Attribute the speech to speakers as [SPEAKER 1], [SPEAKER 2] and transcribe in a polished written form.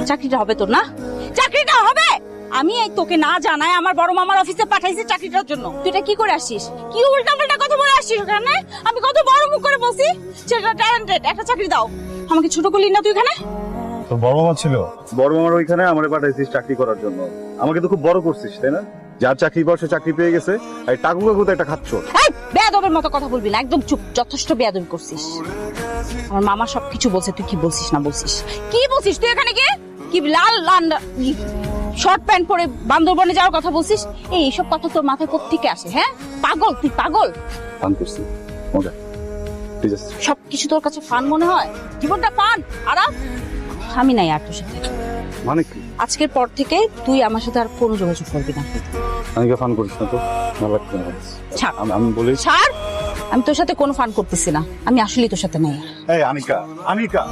[SPEAKER 1] চাকরিটা হবে তোর না? চাকরিটা হবে। আমি এই তোকে না জানাই আমার বড় মামার অফিসে পাঠাইছি চাকরিটার জন্য। তুই এটা কি করে আসছিস? কি উল্টাপাল্টা কথা বলে আসছিস ওখানে? আমি কত বড় মুখ করে বলছি ছেলেটা ট্যালেন্টেড, একটা চাকরি দাও। আমাকে ছোট করলি না তুই এখানে?
[SPEAKER 2] তোর বড় মামা ছিল? বড় মামার ওইখানে আমারে পাঠাইছিস চাকরি করার জন্য। আমাকে তো খুব বড় করছিস, তাই না? যার চাকরি পাওয়া সে চাকরি পেয়ে গেছে, এই টাকু কাকু তো একটা খাচ্ছ।
[SPEAKER 1] এই বেয়াদবের মতো কথা বলবি না, একদম চুপ। যথেষ্ট বেয়াদবি করছিস। আমার মামা সবকিছু বলছে, তুই কি বলছিস না বলছিস? কি বলছিস তুই এখানে গিয়ে? কি লাল লাল শর্ট প্যান্ট পরে বান্দরবনে যাওয়ার কথা বলছিস? এইসব কথা তোর মাথায় কোত্থেকে আসে? হ্যাঁ পাগল তুই, পাগল।
[SPEAKER 2] ফান করছি, মজা। ঠিক আছে,
[SPEAKER 1] সবকিছু তোর কাছে ফান মনে হয়? জীবনটা ফান, আরাম। আমি নাই আর তোর সাথে।
[SPEAKER 2] মানে কি?
[SPEAKER 1] আজকের পর থেকে তুই আমার সাথে আর কোনো যোগাযোগ করবি না।
[SPEAKER 2] আমি ফান করিস না তো, ভালো লাগছে না।
[SPEAKER 1] ছাড়,
[SPEAKER 2] আমি বলি
[SPEAKER 1] ছাড়। আমি তোর সাথে কোনো ফান করতেছি না, আমি আসলেই তোর সাথে নাই।
[SPEAKER 2] এই আনিকা, আনিকা,